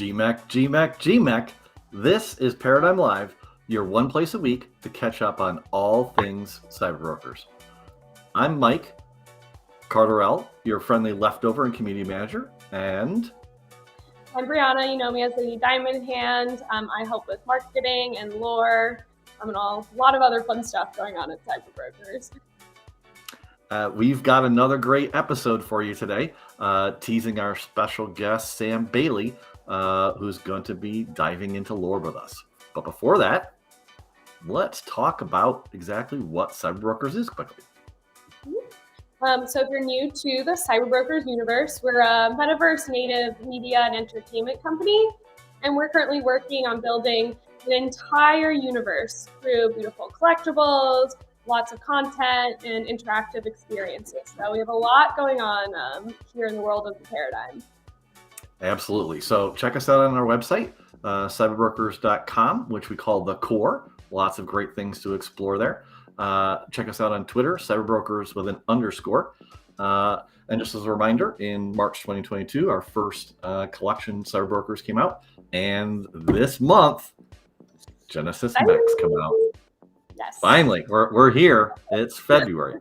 GMAC, GMAC, GMAC. This is Paradigm Live, your one place a week to catch up on all things CyberBrokers. I'm Mike Carterell, your friendly leftover and community manager, and I'm Brianna. You know me as Lady Diamond Hand. I help with marketing and lore and a lot of other fun stuff going on at CyberBrokers. We've got another great episode for you today, teasing our special guest, Sam Bailey, who's going to be diving into lore with us. But before that, let's talk about exactly what CyberBrokers is quickly. So if you're new to the CyberBrokers universe, we're a metaverse-native media and entertainment company, and we're currently working on building an entire universe through beautiful collectibles, lots of content, and interactive experiences. So we have a lot going on here in the world of the Paradigm. Absolutely. So check us out on our website, cyberbrokers.com, which we call the core. Lots of great things to explore there. Check us out on Twitter, CyberBrokers with an underscore. And just as a reminder, in March 2022, our first collection, CyberBrokers, came out. And this month, Genesis Mechs come out. Yes. Finally, we're here. It's February.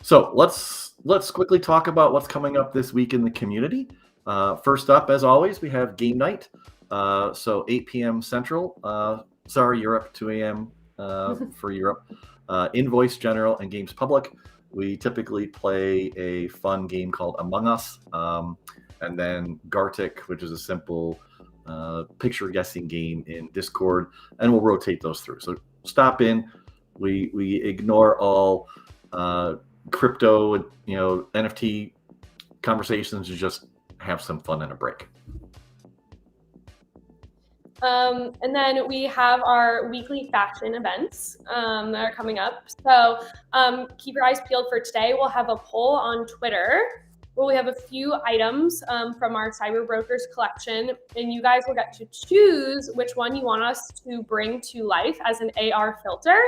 So let's quickly talk about what's coming up this week in the community. First up, as always, we have game night. So 8 p.m. Central. Sorry, Europe, 2 a.m. For Europe. Invoice General and Games Public. We typically play a fun game called Among Us, and then Gartic, which is a simple picture guessing game in Discord, and we'll rotate those through. So stop in. We ignore all crypto, NFT conversations, and just have some fun and a break. And then we have our weekly fashion events that are coming up. So keep your eyes peeled for today. We'll have a poll on Twitter where we have a few items from our CyberBrokers collection, and you guys will get to choose which one you want us to bring to life as an AR filter.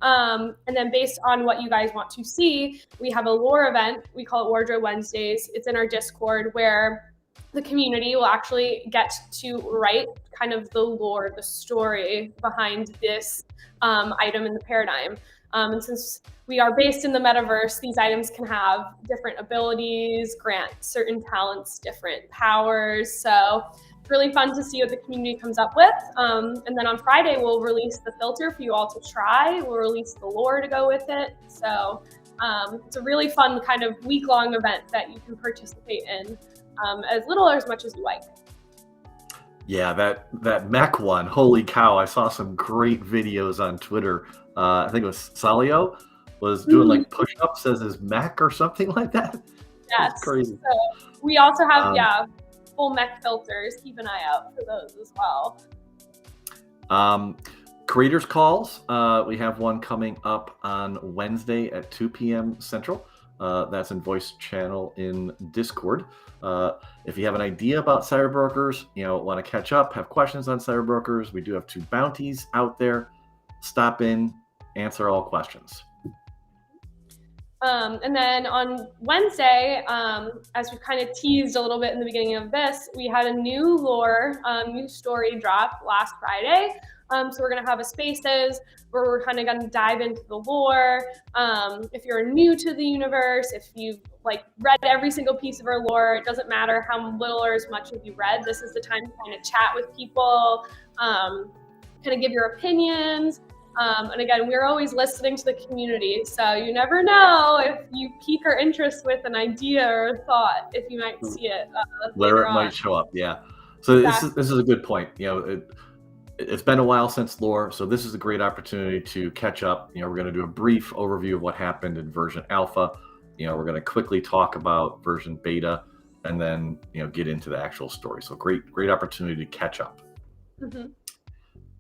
And then based on what you guys want to see, we have a lore event. We call it Wardrobe Wednesdays. It's in our Discord where the community will actually get to write kind of the lore, the story behind this item in the Paradigm. And since we are based in the metaverse, these items can have different abilities, grant certain talents, different powers. So it's really fun to see what the community comes up with. And then on Friday, we'll release the filter for you all to try. We'll release the lore to go with it. So it's a really fun kind of week-long event that you can participate in as little or as much as you like. Yeah, that mech one, holy cow, I saw some great videos on Twitter. I think it was Salio was doing like push-ups as his mech or something like that. Yes. It's crazy. So we also have, full mech filters. Keep an eye out for those as well. Creators calls. We have one coming up on Wednesday at 2 p.m. Central. That's in voice channel in Discord. If you have an idea about CyberBrokers, want to catch up, have questions on CyberBrokers, we do have 2 bounties out there. Stop in, answer all questions. And then on Wednesday, as we kind of teased a little bit in the beginning of this, we had a new lore, new story drop last Friday. So we're going to have a spaces where we're kind of going to dive into the lore. If you're new to the universe, if you've read every single piece of our lore, it doesn't matter how little or as much have you read. This is the time to kind of chat with people, kind of give your opinions. And again, we're always listening to the community. So you never know if you pique our interest with an idea or a thought, if you might see it where it might show up. Yeah. So exactly. This is a good point. It's been a while since lore, so this is a great opportunity to catch up. We're going to do a brief overview of what happened in version alpha. We're going to quickly talk about version beta, and then get into the actual story. So great opportunity to catch up. Mm-hmm.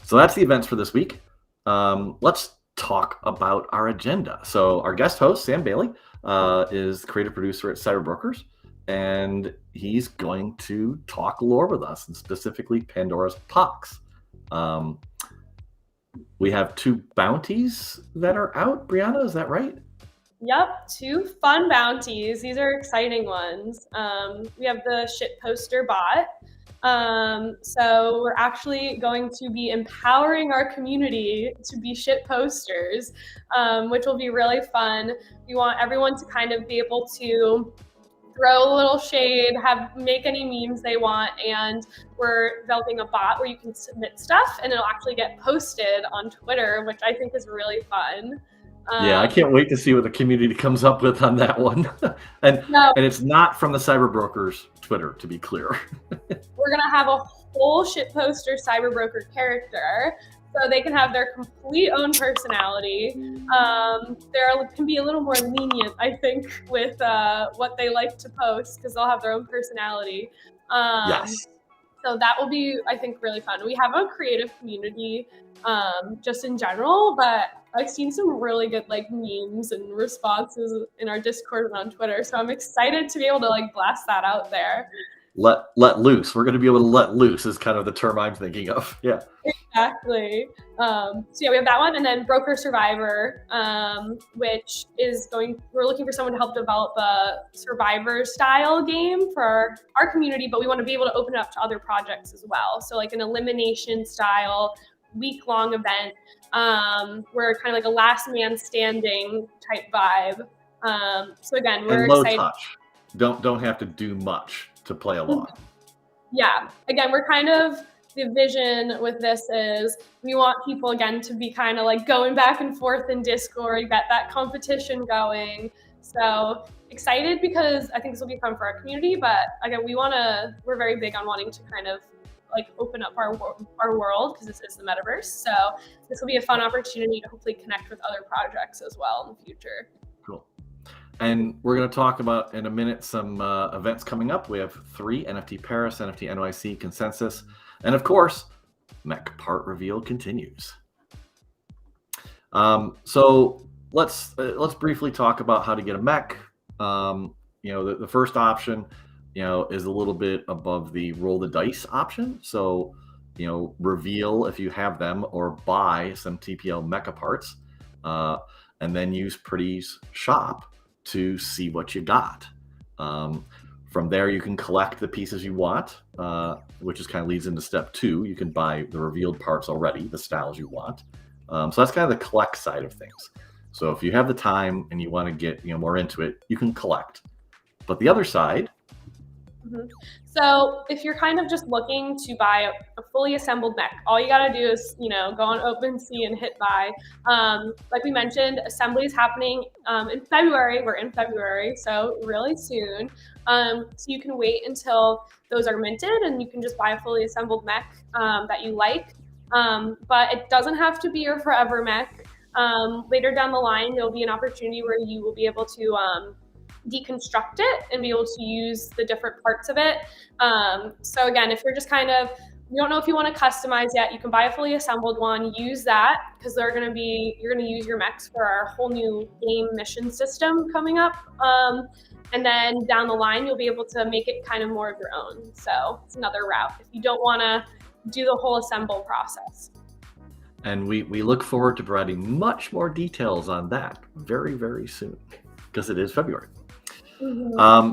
So that's the events for this week. Let's talk about our agenda. So our guest host, Sam Bailey, is the creative producer at CyberBrokers, and he's going to talk lore with us, and specifically Pandora's Pox. We have 2 bounties that are out. Brianna, is that right? Yep, 2 fun bounties. These are exciting ones. We have the shit poster bot. So we're actually going to be empowering our community to be shit posters, which will be really fun. We want everyone to kind of be able to throw a little shade, make any memes they want, and we're developing a bot where you can submit stuff and it'll actually get posted on Twitter, which I think is really fun. Yeah, I can't wait to see what the community comes up with on that one. and it's not from the CyberBrokers Twitter, to be clear. We're gonna have a whole shit poster CyberBroker character, so they can have their complete own personality. There can be a little more lenient, I think, with what they like to post because they'll have their own personality. Yes. So that will be, I think, really fun. We have a creative community just in general, but I've seen some really good like memes and responses in our Discord and on Twitter. So I'm excited to be able to like blast that out there. Let loose. We're going to be able to let loose is kind of the term I'm thinking of. Yeah. Exactly. So yeah, we have that one, and then Broker Survivor, which is we're looking for someone to help develop a Survivor style game for our community, but we want to be able to open it up to other projects as well. So like an elimination style week-long event, where kind of like a last man standing type vibe. So again, we're excited. Touch. Don't have to do much to play along. Yeah. Again, we're kind of, the vision with this is we want people again to be kind of like going back and forth in Discord, get that competition going. So excited because I think this will be fun for our community, but again, we're very big on wanting to kind of like open up our world because this is the metaverse. So this will be a fun opportunity to hopefully connect with other projects as well in the future. Cool. And we're going to talk about in a minute some events coming up. We have 3: NFT Paris, NFT NYC, Consensus, and of course, mech part reveal continues. So let's briefly talk about how to get a mech. The first option, is a little bit above the roll the dice option. So, reveal if you have them or buy some TPL mecha parts, and then use Pretty's shop to see what you got. From there, you can collect the pieces you want, which is kind of leads into step 2. You can buy the revealed parts already, the styles you want. So that's kind of the collect side of things. So if you have the time and you want to get more into it, you can collect. But the other side. Mm-hmm. So if you're kind of just looking to buy a fully assembled mech, all you got to do is, go on OpenSea and hit buy. Like we mentioned, assembly is happening in February. We're in February, so really soon. So you can wait until those are minted and you can just buy a fully assembled mech that you like. But it doesn't have to be your forever mech. Later down the line, there'll be an opportunity where you will be able to deconstruct it and be able to use the different parts of it. So again, if you're just you don't know if you want to customize yet, you can buy a fully assembled one, use that, because you're going to use your mechs for our whole new game mission system coming up. And then down the line, you'll be able to make it kind of more of your own. So it's another route if you don't want to do the whole assemble process. And we look forward to providing much more details on that very, very soon, because it is February. Mm-hmm.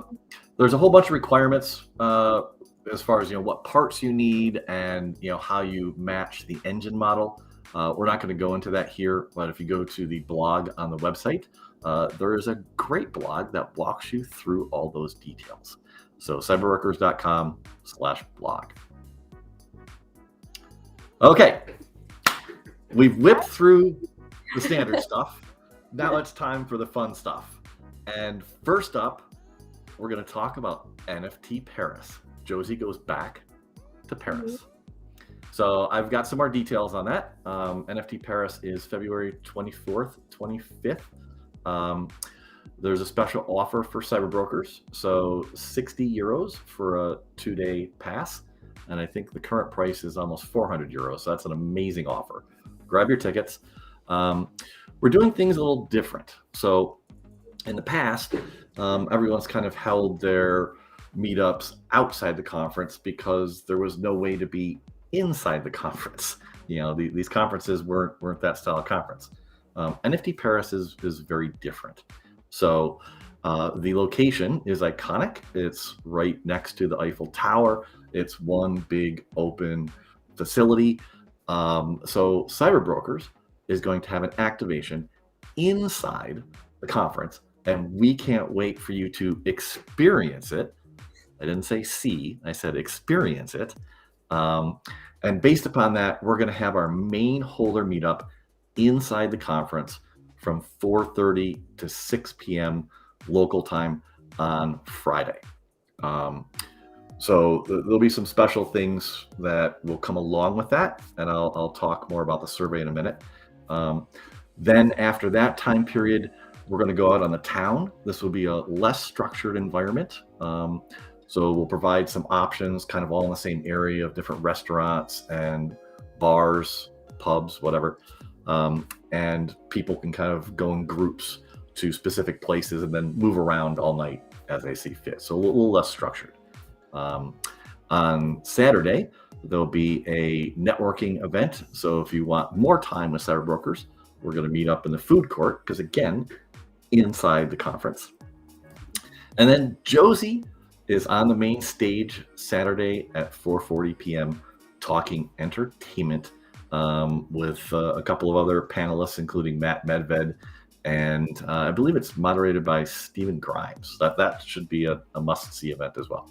There's a whole bunch of requirements as far as what parts you need and how you match the engine model. We're not going to go into that here, but if you go to the blog on the website, there is a great blog that walks you through all those details. So cyberbrokers.com/blog. Okay, we've whipped through the standard stuff. Now it's time for the fun stuff. And first up, we're going to talk about NFT Paris. Josie goes back to Paris. Mm-hmm. So I've got some more details on that. NFT Paris is February 24th, 25th. There's a special offer for CyberBrokers. So 60 euros for a 2-day pass. And I think the current price is almost 400 euros. So that's an amazing offer. Grab your tickets. We're doing things a little different. So in the past, everyone's kind of held their meetups outside the conference because there was no way to be inside the conference. These conferences weren't that style of conference. NFT Paris is very different. So the location is iconic. It's right next to the Eiffel Tower. It's one big open facility. So CyberBrokers is going to have an activation inside the conference, and we can't wait for you to experience it. I didn't say see, I said experience it. And based upon that, we're going to have our main holder meetup inside the conference from 4:30 to 6 p.m. local time on Friday. So there'll be some special things that will come along with that, and I'll talk more about the survey in a minute. Then after that time period, we're going to go out on the town. This will be a less structured environment. So we'll provide some options kind of all in the same area of different restaurants and bars, pubs, whatever. And people can kind of go in groups to specific places and then move around all night as they see fit. So a little less structured. On Saturday, there'll be a networking event. So if you want more time with CyberBrokers, we're going to meet up in the food court, because again, inside the conference. And then Josie is on the main stage Saturday at 4:40 p.m. talking entertainment with a couple of other panelists, including Matt Medved, and I believe it's moderated by Stephen Grimes. That should be a must-see event as well.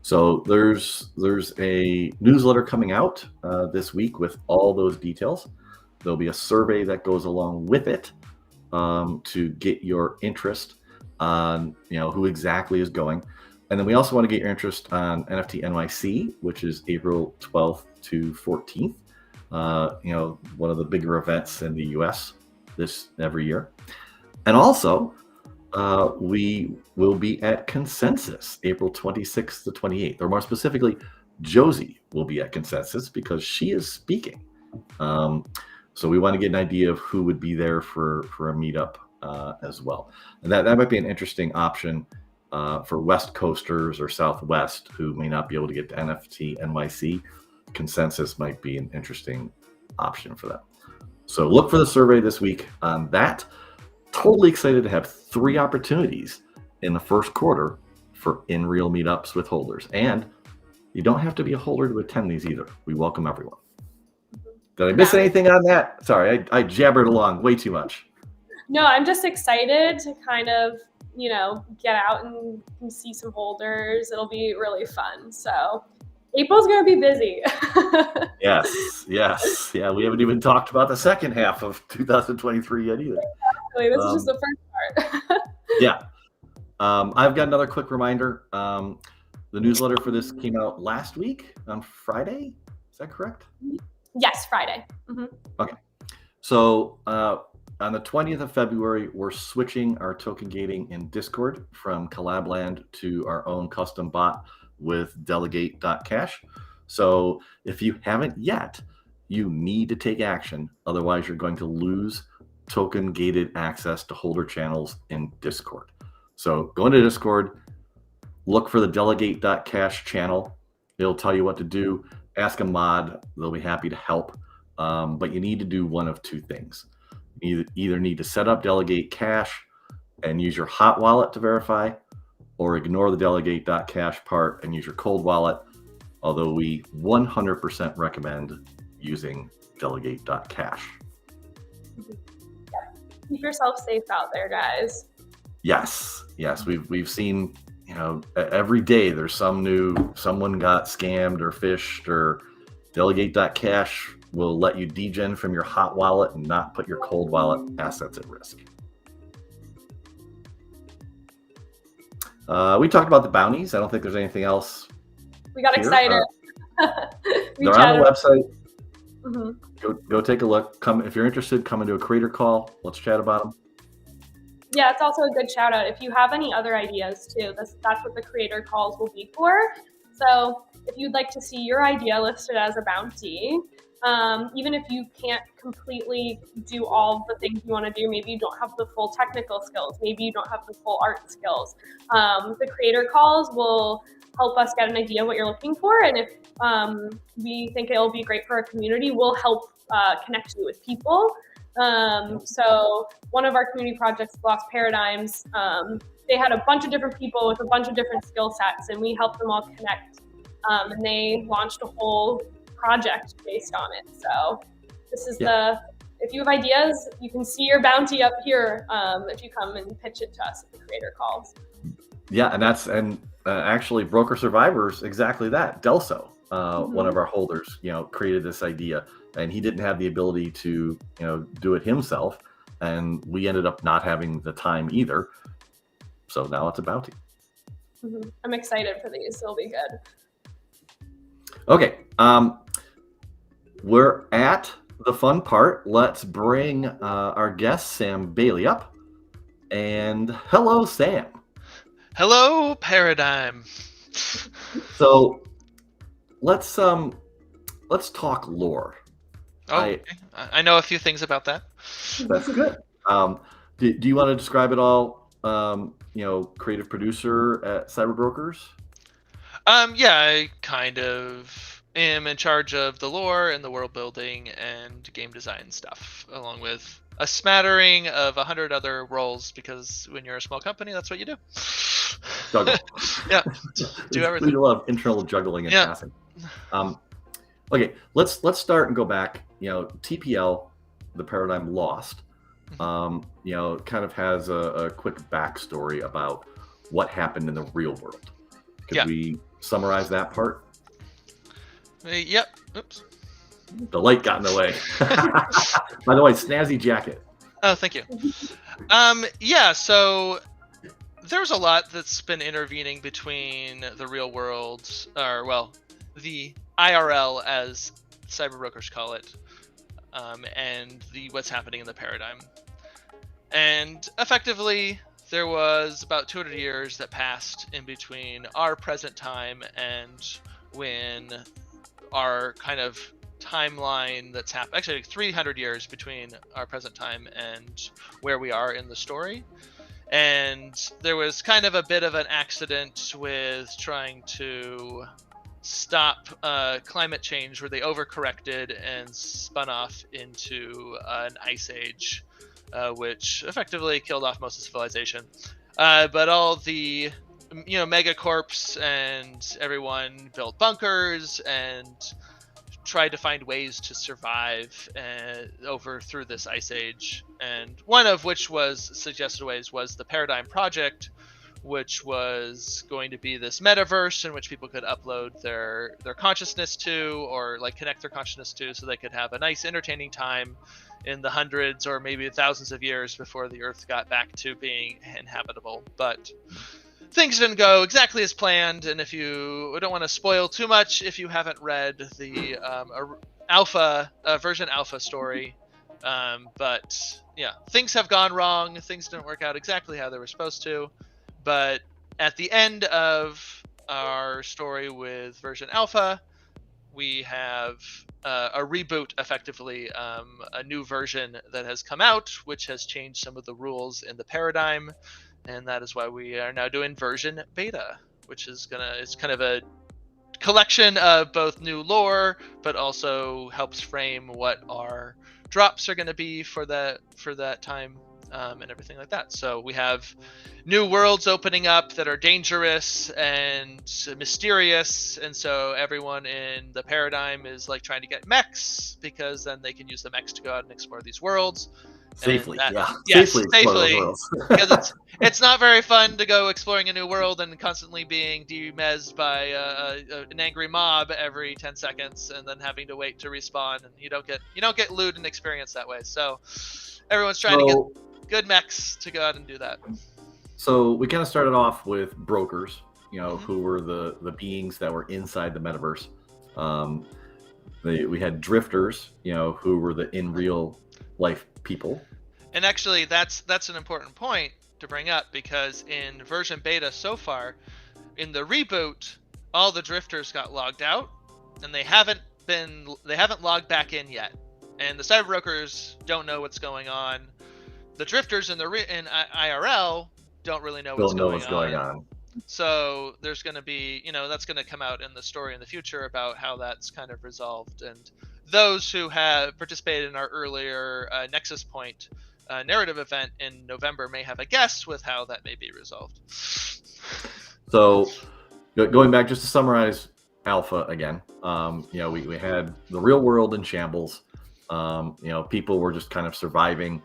So there's a newsletter coming out this week with all those details. There'll be a survey that goes along with it to get your interest on who exactly is going. And then we also want to get your interest on NFT NYC, which is April 12th to 14th. One of the bigger events in the US every year. And also, we will be at Consensus April 26th to 28th, or more specifically, Josie will be at Consensus because she is speaking. So we want to get an idea of who would be there for a meetup as well. And that might be an interesting option for West Coasters or Southwest who may not be able to get to NFT NYC. Consensus might be an interesting option for them. So look for the survey this week on that. Totally excited to have 3 opportunities in the first quarter for in-real meetups with holders. And you don't have to be a holder to attend these either. We welcome everyone. Did I miss anything on that? Sorry, I jabbered along way too much. No, I'm just excited to kind of, get out and see some holders. It'll be really fun. So April's going to be busy. Yes. Yeah, we haven't even talked about the second half of 2023 yet either. Exactly. This is just the first part. Yeah. I've got another quick reminder. The newsletter for this came out last week on Friday. Is that correct? Yes, Friday. Mm-hmm. Okay. So on the 20th of February, we're switching our token gating in Discord from Collabland to our own custom bot with delegate.cash. So if you haven't yet, you need to take action. Otherwise, you're going to lose token gated access to holder channels in Discord. So go into Discord, look for the delegate.cash channel. It'll tell you what to do. Ask a mod. They'll be happy to help. But you need to do one of 2 things. You either need to set up delegate cash and use your hot wallet to verify, or ignore the delegate.cash part and use your cold wallet, although we 100% recommend using delegate.cash. Keep yourself safe out there, guys. Yes. We've seen, every day there's someone got scammed or phished, or delegate.cash will let you degen from your hot wallet and not put your cold wallet assets at risk. We talked about the bounties. I don't think there's anything else. We got excited. They're on the website. Mm-hmm. Go take a look. If you're interested, come into a creator call. Let's chat about them. Yeah, it's also a good shout out. If you have any other ideas too, that's what the creator calls will be for. So if you'd like to see your idea listed as a bounty, even if you can't completely do all the things you want to do, maybe you don't have the full technical skills, maybe you don't have the full art skills, the creator calls will help us get an idea of what you're looking for. And if we think it'll be great for our community, we'll help connect you with people So one of our community projects, Lost Paradigms, they had a bunch of different people with a bunch of different skill sets, and we helped them all connect. And they launched a whole project based on it. So this is if you have ideas, you can see your bounty up here if you come and pitch it to us at the creator calls. Yeah, and actually, Broker Survivors, exactly that. Delso, one of our holders, created this idea, and he didn't have the ability to, do it himself, and we ended up not having the time either. So now it's a bounty. I'm excited for these. It'll be good. Okay, we're at the fun part. Let's bring our guest, Sam Bailey, up. And hello, Sam. Hello, Paradigm. So let's talk lore. Okay. I know a few things about that. That's good. Do you want to describe it all? Creative producer at CyberBrokers. Yeah, I kind of am in charge of the lore and the world building and game design stuff, along with a smattering of 100 other roles, because when you're a small company, that's what you do. Juggle. Yeah, do everything. We love internal juggling and passing. Okay, let's start and go back. TPL, the Paradigm Lost. Kind of has a quick backstory about what happened in the real world. Could we summarize that part? Yep. Oops. The light got in the way. By the way, snazzy jacket. Oh, thank you. So there's a lot that's been intervening between the real world, the IRL, as CyberBrokers call it, and what's happening in the Paradigm. And effectively, there was about 200 years that passed in between our present time and when our kind of timeline that's happened. Actually, 300 years between our present time and where we are in the story. And there was kind of a bit of an accident with trying to stop climate change, where they overcorrected and spun off into an ice age, which effectively killed off most of civilization. But all the megacorps and everyone built bunkers and tried to find ways to survive through this ice age. And one of which suggested ways was the Paradigm Project, which was going to be this metaverse in which people could upload their consciousness to, or like connect their consciousness to, so they could have a nice entertaining time in the hundreds or maybe thousands of years before the Earth got back to being inhabitable. But things didn't go exactly as planned, and if you don't want to spoil too much, if you haven't read the version alpha story, but yeah, things have gone wrong. Things didn't work out exactly how they were supposed to. But at the end of our story with version alpha, we have a reboot, effectively, a new version that has come out, which has changed some of the rules in the Paradigm. And that is why we are now doing version beta, which is it's kind of a collection of both new lore, but also helps frame what our drops are going to be for that time, and everything like that. So we have new worlds opening up that are dangerous and mysterious, and so everyone in the Paradigm is like trying to get mechs, because then they can use the mechs to go out and explore these worlds. Safely, safely, worlds. Because it's not very fun to go exploring a new world and constantly being demezed by an angry mob every 10 seconds, and then having to wait to respawn, and you don't get loot and experience that way. So everyone's trying to get good mechs to go out and do that. So we kind of started off with brokers, who were the beings that were inside the metaverse. We had drifters, who were the in real life people. And actually, that's an important point to bring up, because in version beta so far, in the reboot, all the drifters got logged out, and they haven't logged back in yet. And the CyberBrokers don't know what's going on. The drifters in IRL don't really know what's going on. So there's going to be, that's going to come out in the story in the future about how that's kind of resolved. And those who have participated in our earlier Nexus Point narrative event in November may have a guess with how that may be resolved. So going back just to summarize alpha again, we had the real world in shambles. People were just kind of surviving.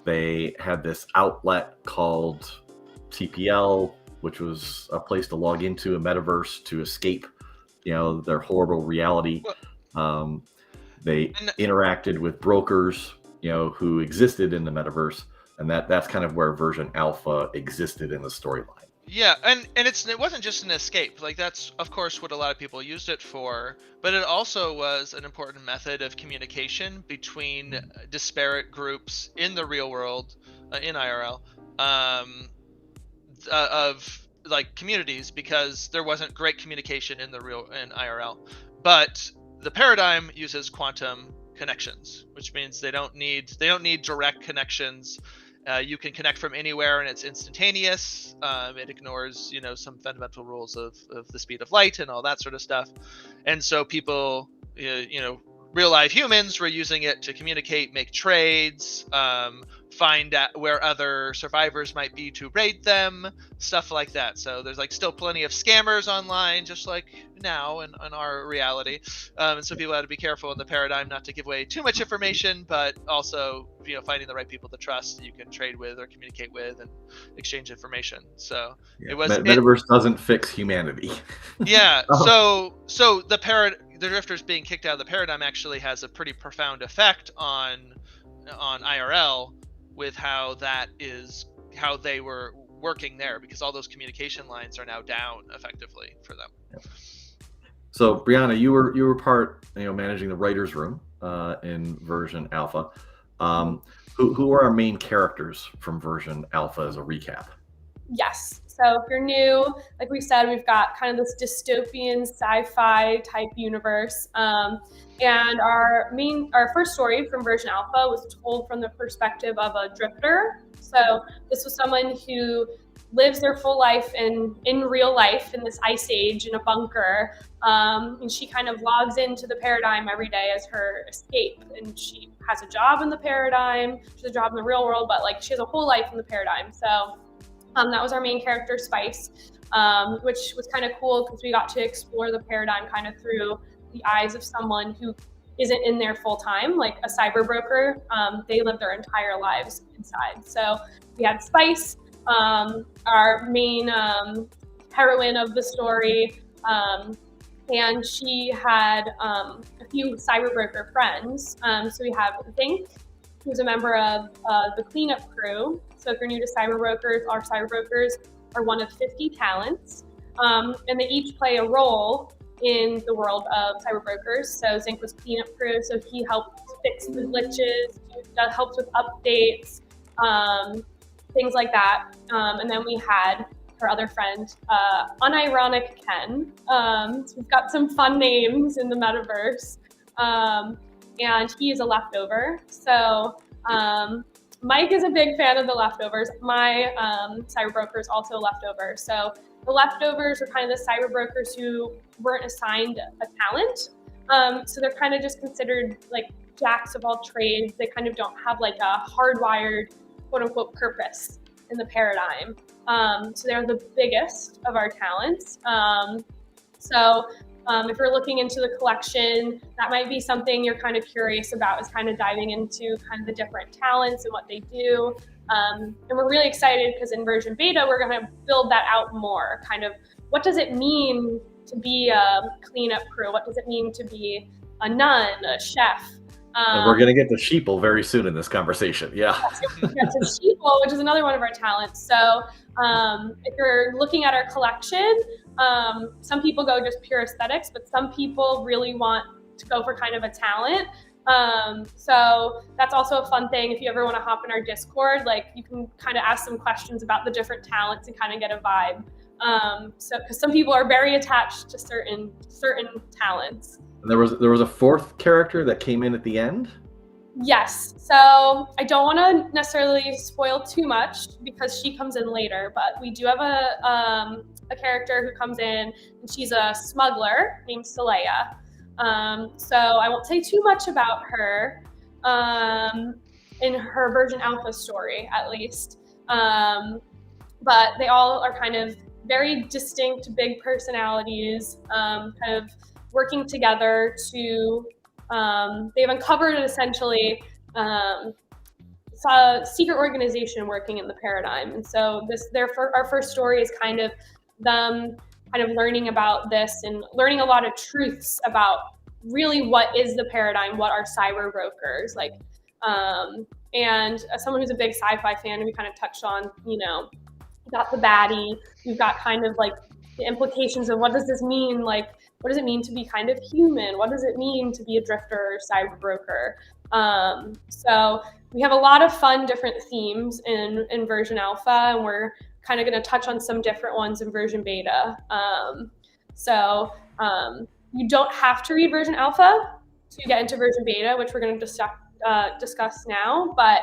They had this outlet called TPL, which was a place to log into a metaverse to escape, their horrible reality. They interacted with brokers, who existed in the metaverse, and that's kind of where version alpha existed in the storyline. Yeah, and it wasn't just an escape. Like, that's of course what a lot of people used it for, but it also was an important method of communication between disparate groups in the real world, in IRL, of like communities, because there wasn't great communication in IRL. But the paradigm uses quantum connections, which means they don't need direct connections. You can connect from anywhere and it's instantaneous. It ignores, some fundamental rules of the speed of light and all that sort of stuff. And so people, real live humans were using it to communicate, make trades, find out where other survivors might be to raid them, stuff like that. So there's still plenty of scammers online, just like now in our reality. And so people had to be careful in the paradigm not to give away too much information, but also, finding the right people to trust that you can trade with or communicate with and exchange information. So it was metaverse doesn't fix humanity. Yeah. So the drifters being kicked out of the paradigm actually has a pretty profound effect on IRL, with how they were working there, because all those communication lines are now down effectively for them. Yeah. So Brianna, you were part, managing the writers' room in version alpha. Who are our main characters from version alpha as a recap? Yes. So if you're new, like we said, we've got kind of this dystopian sci-fi type universe. And our first story from version alpha was told from the perspective of a drifter. So this was someone who lives their full life in real life in this ice age in a bunker. And she kind of logs into the paradigm every day as her escape. And she has a job in the paradigm. She has a job in the real world, but she has a whole life in the paradigm. So that was our main character, Spice, which was kind of cool because we got to explore the paradigm kind of through the eyes of someone who isn't in there full time, like a cyberbroker. They live their entire lives inside. So we had Spice, our main heroine of the story, and she had a few cyberbroker friends. So we have Zinc, who's a member of the cleanup crew. So if you're new to CyberBrokers, our CyberBrokers are one of 50 talents, and they each play a role in the world of CyberBrokers. So Zinc was cleanup crew, so he helped fix the glitches, helps with updates, things like that. And then we had her other friend, Unironic Ken. So we've got some fun names in the metaverse. And he is a leftover. So Mike is a big fan of the leftovers. My cyberbroker is also a leftover. So the leftovers are kind of the cyberbrokers who weren't assigned a talent. So they're kind of just considered like jacks of all trades. They kind of don't have like a hardwired quote unquote purpose in the paradigm. So they're the biggest of our talents. If you're looking into the collection, that might be something you're kind of curious about, is kind of diving into kind of the different talents and what they do. And we're really excited because in version beta, we're going to build that out more. Kind of what does it mean to be a cleanup crew? What does it mean to be a nun, a chef? And we're going to get to sheeple very soon in this conversation. Yeah. So sheeple, which is another one of our talents. So if you're looking at our collection, some people go just pure aesthetics, but some people really want to go for kind of a talent. So that's also a fun thing. If you ever want to hop in our Discord, like you can kind of ask some questions about the different talents and kind of get a vibe. Because some people are very attached to certain talents. And there was a fourth character that came in at the end? Yes. So I don't want to necessarily spoil too much because she comes in later, but we do have a character who comes in, and she's a smuggler named Saleya. So I won't say too much about her in her version alpha story, at least. But they all are kind of very distinct, big personalities, kind of working together to, they've uncovered essentially a secret organization working in the paradigm. And so our first story is kind of them kind of learning about this and learning a lot of truths about really what is the paradigm, what are CyberBrokers, like, and as someone who's a big sci-fi fan, we kind of touched on, you got the baddie, you've got kind of like the implications of what does this mean, like what does it mean to be kind of human, what does it mean to be a drifter or cyberbroker. So we have a lot of fun different themes in version alpha, and we're kind of going to touch on some different ones in version beta. You don't have to read version alpha to get into version beta, which we're going to discuss now, but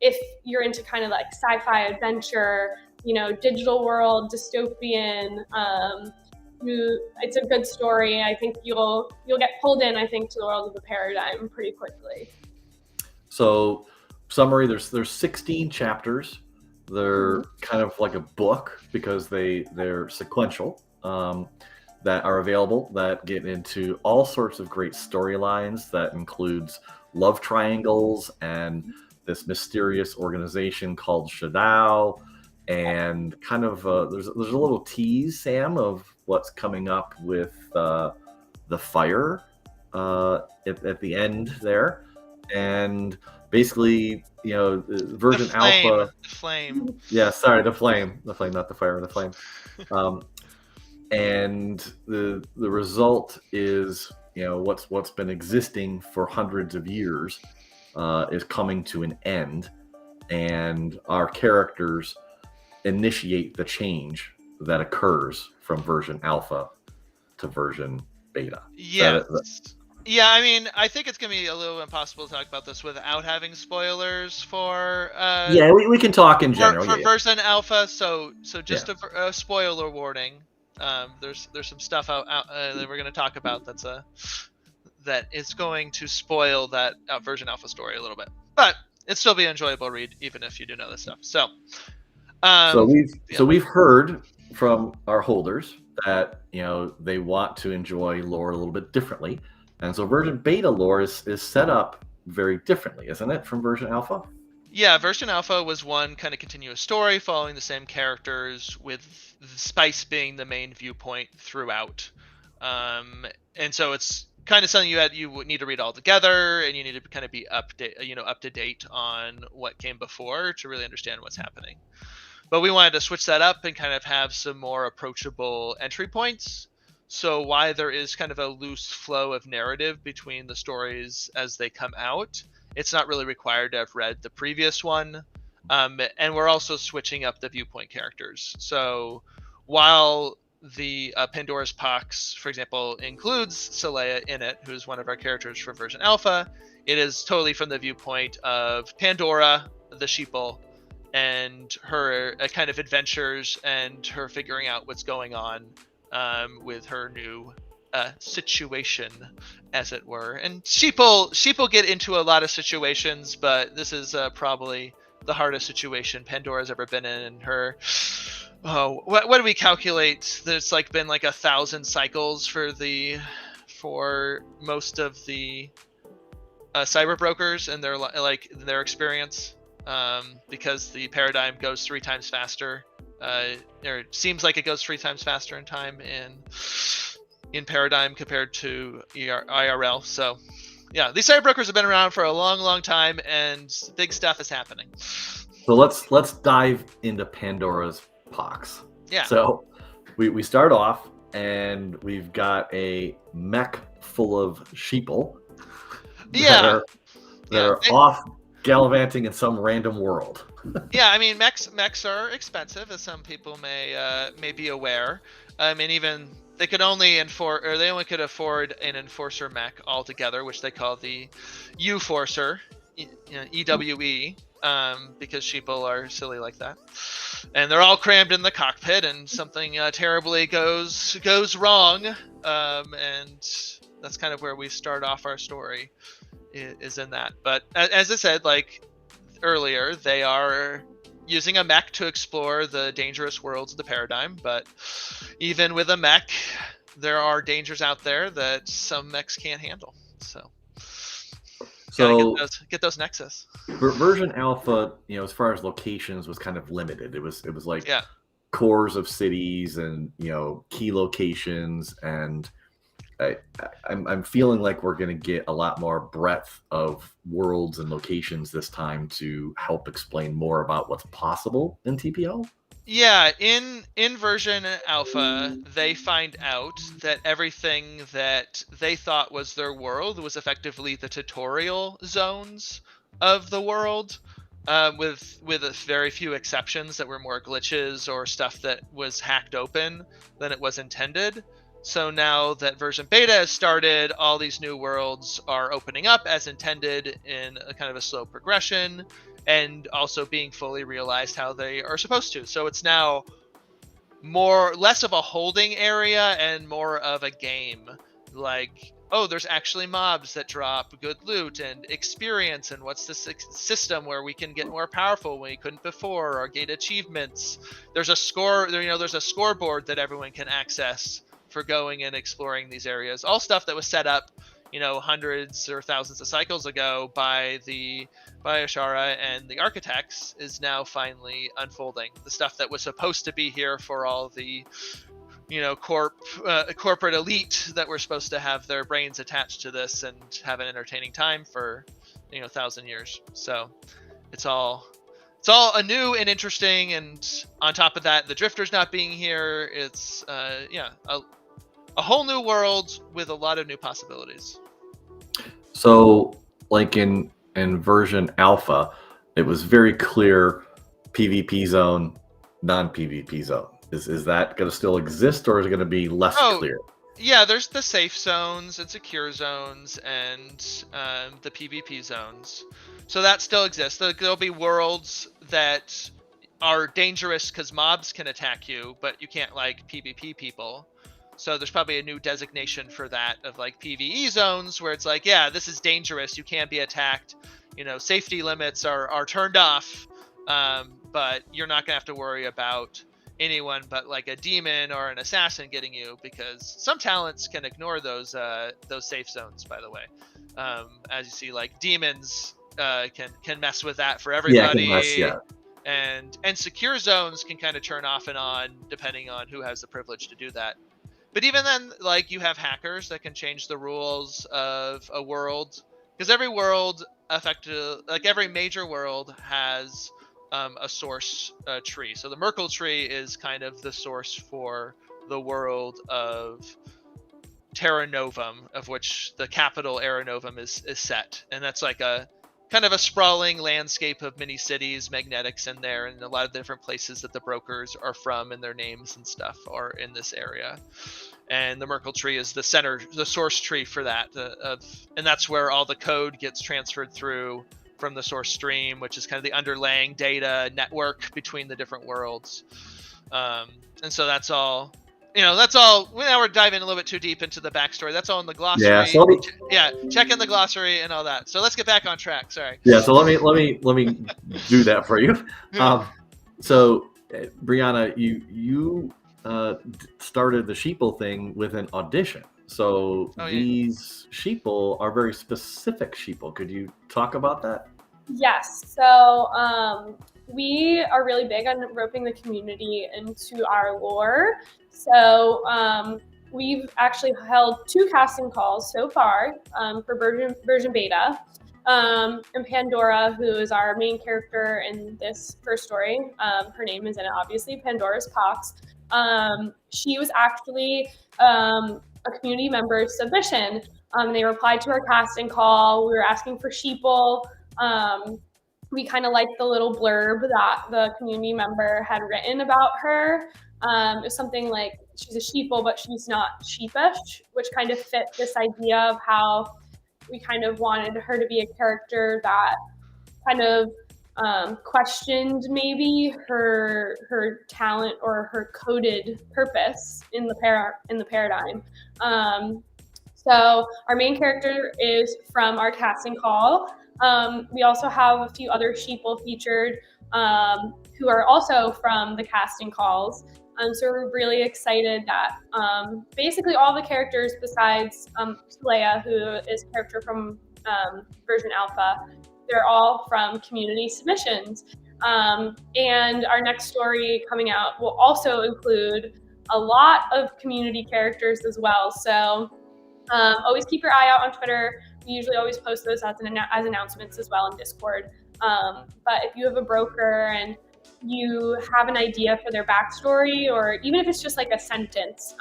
if you're into kind of like sci-fi adventure, digital world, dystopian, it's a good story. I think you'll get pulled in, I think, to the world of the paradigm pretty quickly. So, summary: there's 16 chapters. They're kind of like a book because they're sequential, that are available, that get into all sorts of great storylines. That includes love triangles and this mysterious organization called Shadow, and kind of there's a little tease, Sam, of what's coming up with the fire at the end there, and basically, version alpha. The flame. Yeah, sorry, the flame, not the fire, the flame. And the result is, what's been existing for hundreds of years is coming to an end, and our characters initiate the change that occurs from version alpha to version beta. Yeah. Yeah, I mean, I think it's going to be a little impossible to talk about this without having spoilers for... yeah, we can talk in general. For version alpha, so just a spoiler warning. There's some stuff out that we're going to talk about that is going to spoil that version alpha story a little bit. But it'll still be an enjoyable read, even if you do know this stuff. So we've heard from our holders that they want to enjoy lore a little bit differently. And so version beta lore is set up very differently, isn't it, from version alpha? Yeah, version alpha was one kind of continuous story following the same characters, with the spice being the main viewpoint throughout. And so it's kind of something you would need to read all together, and you need to kind of be up to date on what came before to really understand what's happening. But we wanted to switch that up and kind of have some more approachable entry points. So why there is kind of a loose flow of narrative between the stories as they come out, it's not really required to have read the previous one. And we're also switching up the viewpoint characters. So while the Pandora's Box, for example, includes Saleya in it, who's one of our characters for version alpha, it is totally from the viewpoint of Pandora, the sheeple, and her kind of adventures and her figuring out what's going on with her new situation, as it were. And sheeple get into a lot of situations, but this is probably the hardest situation Pandora's ever been in. Her, what do we calculate? There's been 1,000 cycles for most of the cyberbrokers and their experience, because the paradigm goes 3 times faster. Or it seems like it goes 3 times faster in time in paradigm compared to IRL. So yeah, these cyberbrokers have been around for a long time, and big stuff is happening. So let's dive into Pandora's Box. Yeah. So we start off, and we've got a mech full of sheeple that are off gallivanting in some random world. Yeah, I mean, mechs are expensive, as some people may be aware. I mean, even they could only could afford an enforcer mech altogether, which they call the U-forcer, EWE, because sheeple are silly like that, and they're all crammed in the cockpit, and something terribly goes wrong, and That's kind of where we start off our story, is in that. But as I said, like earlier, they are using a mech to explore the dangerous worlds of the paradigm. But even with a mech, there are dangers out there that some mechs can't handle. So get those nexus. Version alpha, as far as locations, was kind of limited. It was like Yeah. cores of cities and key locations, and I'm feeling like we're going to get a lot more breadth of worlds and locations this time to help explain more about what's possible in TPL. Yeah, in version alpha, they find out that everything that they thought was their world was effectively the tutorial zones of the world, with a very few exceptions that were more glitches or stuff that was hacked open than it was intended. So now that version beta has started, all these new worlds are opening up as intended in a kind of a slow progression, and also being fully realized how they are supposed to. So it's now less of a holding area and more of a game. Like, oh, there's actually mobs that drop good loot and experience, and what's this system where we can get more powerful when we couldn't before, or get achievements. There's a there's a scoreboard that everyone can access for going and exploring these areas. All stuff that was set up, hundreds or thousands of cycles ago by Ashara and the architects is now finally unfolding. The stuff that was supposed to be here for all the corporate elite that were supposed to have their brains attached to this and have an entertaining time for 1,000 years. So it's all anew and interesting, and on top of that, the drifters not being here, it's a whole new world with a lot of new possibilities. So, like in version alpha, it was very clear PvP zone, non-PvP zone. Is that going to still exist, or is it going to be less clear? Yeah, there's the safe zones and secure zones and the PvP zones. So that still exists. There'll be worlds that are dangerous because mobs can attack you, but you can't PvP people. So there's probably a new designation for that of PvE zones where it's this is dangerous. You can be attacked. Safety limits are turned off, but you're not gonna have to worry about anyone but a demon or an assassin getting you, because some talents can ignore those safe zones. By the way, as you see, demons can mess with that for everybody. And secure zones can kind of turn off and on depending on who has the privilege to do that. But even then, you have hackers that can change the rules of a world, because every world every major world has a source tree. So the Merkle tree is kind of the source for the world of Terra Novum, of which the capital Era Novum is set, and that's a kind of a sprawling landscape of many cities, magnetics in there, and a lot of different places that the brokers are from, and their names and stuff are in this area. And the Merkle tree is the source tree for that, and that's where all the code gets transferred through from the source stream, which is kind of the underlying data network between the different worlds. And so that's all. That's all. Now we're diving a little bit too deep into the backstory. That's all in the glossary. Check in the glossary and all that. So let's get back on track. Sorry. Yeah. So let me do that for you. So Brianna, you started the sheeple thing with an audition. So these sheeple are very specific sheeple. Could you talk about that? Yes. So we are really big on roping the community into our lore. So we've actually held 2 casting calls so far for version beta. And Pandora, who is our main character in this first story, her name is in it, obviously, Pandora's Cox. She was actually a community member's submission. They replied to our casting call. We were asking for sheeple. We kind of liked the little blurb that the community member had written about her. It was something like, she's a sheeple, but she's not sheepish, which kind of fit this idea of how we kind of wanted her to be a character that kind of questioned maybe her talent or her coded purpose in the paradigm. So our main character is from our casting call. We also have a few other sheeple featured who are also from the casting calls. So we're really excited that basically all the characters besides Leia, who is a character from version alpha, they're all from community submissions. And our next story coming out will also include a lot of community characters as well. So always keep your eye out on Twitter. We usually always post those as announcements as well in Discord. But if you have a broker and you have an idea for their backstory, or even if it's just like a sentence,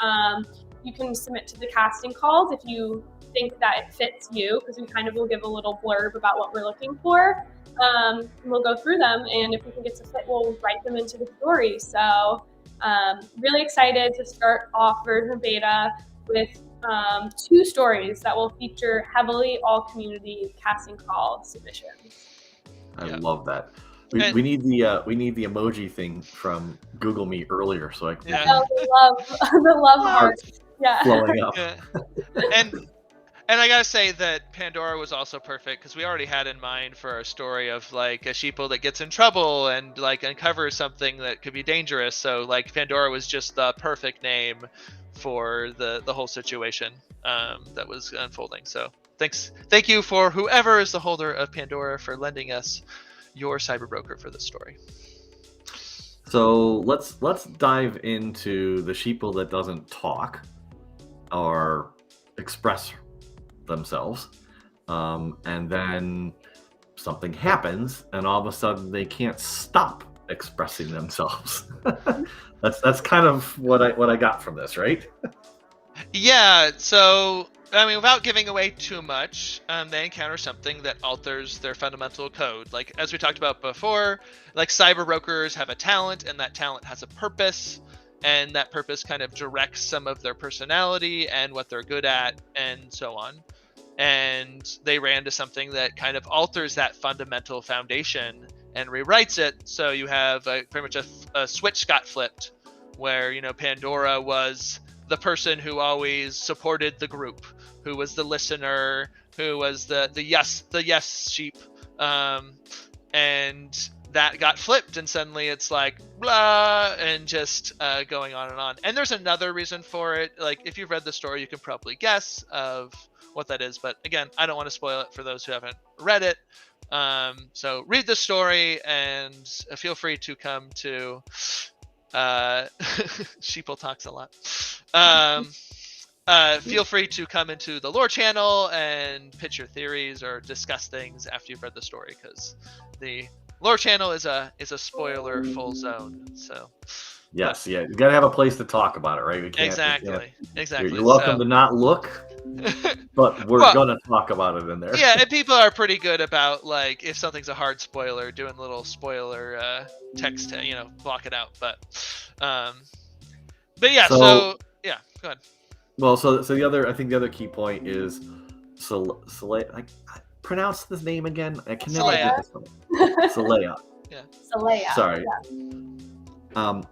you can submit to the casting calls if you think that it fits you, because we kind of will give a little blurb about what we're looking for. We'll go through them, and if we think it's a fit, we'll write them into the story. So really excited to start off version beta with 2 stories that will feature heavily all community casting call submissions. I love that. We need the emoji thing from Google Meet earlier, so I can The love heart. Yeah. flowing up. Yeah. And I gotta say that Pandora was also perfect, because we already had in mind for our story of like a sheeple that gets in trouble and like uncovers something that could be dangerous. So like Pandora was just the perfect name for the whole situation that was unfolding. So thank you for whoever is the holder of Pandora for lending us your CyberBroker for this story. So let's dive into the sheeple that doesn't talk or express themselves, and then something happens, and all of a sudden they can't stop expressing themselves. That's kind of what I got from this, right? Yeah. So I mean, without giving away too much, they encounter something that alters their fundamental code. Like, as we talked about before, like CyberBrokers have a talent, and that talent has a purpose, and that purpose kind of directs some of their personality and what they're good at, and so on. And they ran into something that kind of alters that fundamental foundation and rewrites it. So you have pretty much a switch got flipped, where, you know, Pandora was the person who always supported the group, who was the listener, who was the yes sheep, and that got flipped, and suddenly it's like blah, and just going on and on. And there's another reason for it. Like, if you've read the story, you can probably guess of what that is, but again, I don't want to spoil it for those who haven't read it. So read the story, and feel free to come to Sheeple talks a lot. Feel free to come into the lore channel and pitch your theories or discuss things after you've read the story, because the lore channel is a spoiler full zone. So yes, you gotta have a place to talk about it, right? We can't, exactly. You're welcome to not look, but we're gonna talk about it in there. Yeah, and people are pretty good about, like, if something's a hard spoiler, doing a little spoiler text to, you know, block it out. But yeah, so yeah, go ahead. Well, so the other key point is I pronounce this name again. I can never get this one. Saleya. Yeah. Saleya. Sorry. Yeah.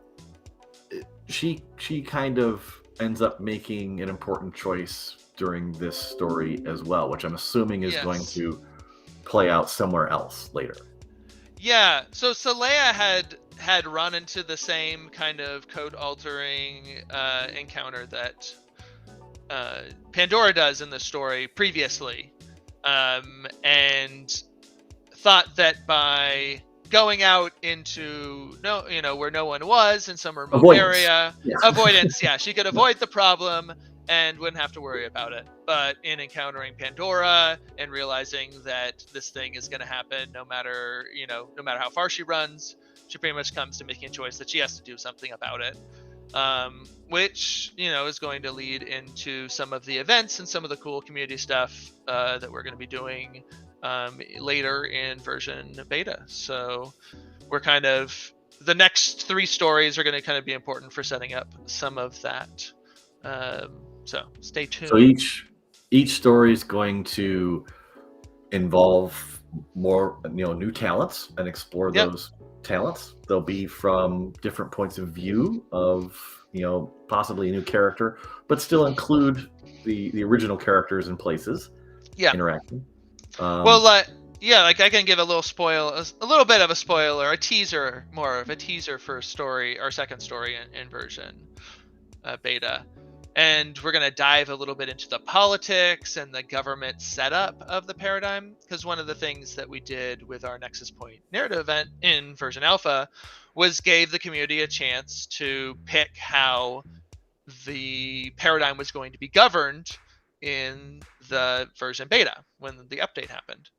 She kind of ends up making an important choice during this story as well, which I'm assuming is going to play out somewhere else later. Yeah. So Saleya had run into the same kind of code altering encounter that Pandora does in the story previously, and thought that by going out into where no one was, in some remote area, avoidance, she could avoid the problem and wouldn't have to worry about it. But in encountering Pandora and realizing that this thing is going to happen no matter how far she runs, she pretty much comes to making a choice that she has to do something about it. Which, is going to lead into some of the events and some of the cool community stuff that we're going to be doing later in version beta. So we're the next 3 stories are going to kind of be important for setting up some of that. So stay tuned. So each story is going to involve more, new talents and explore those talents. They'll be from different points of view of, possibly a new character, but still include the original characters and places interacting. Yeah, like I can give a little bit of a spoiler, a teaser, more of a teaser for story, our second story in version beta. And we're going to dive a little bit into the politics and the government setup of the paradigm, because one of the things that we did with our Nexus Point narrative event in version alpha was gave the community a chance to pick how the paradigm was going to be governed in the version beta when the update happened.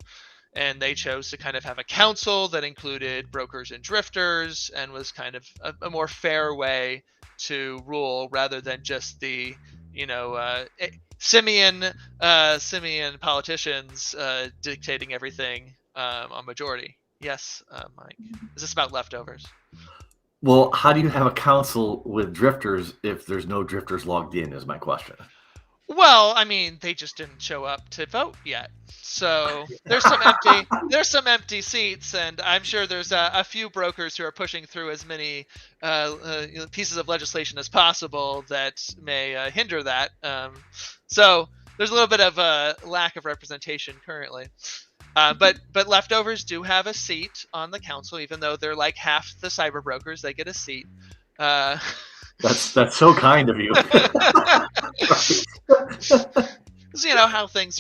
And they chose to kind of have a council that included brokers and drifters and was kind of a more fair way to rule, rather than just the simian politicians dictating everything on majority. Yes, Mike, is this about leftovers? Well, how do you have a council with drifters if there's no drifters logged in, is my question. Well, I mean, they just didn't show up to vote yet, so there's some empty seats, and I'm sure there's a few brokers who are pushing through as many pieces of legislation as possible that may hinder that. So there's a little bit of a lack of representation currently. But leftovers do have a seat on the council, even though they're like half the CyberBrokers. They get a seat. That's so kind of you. How things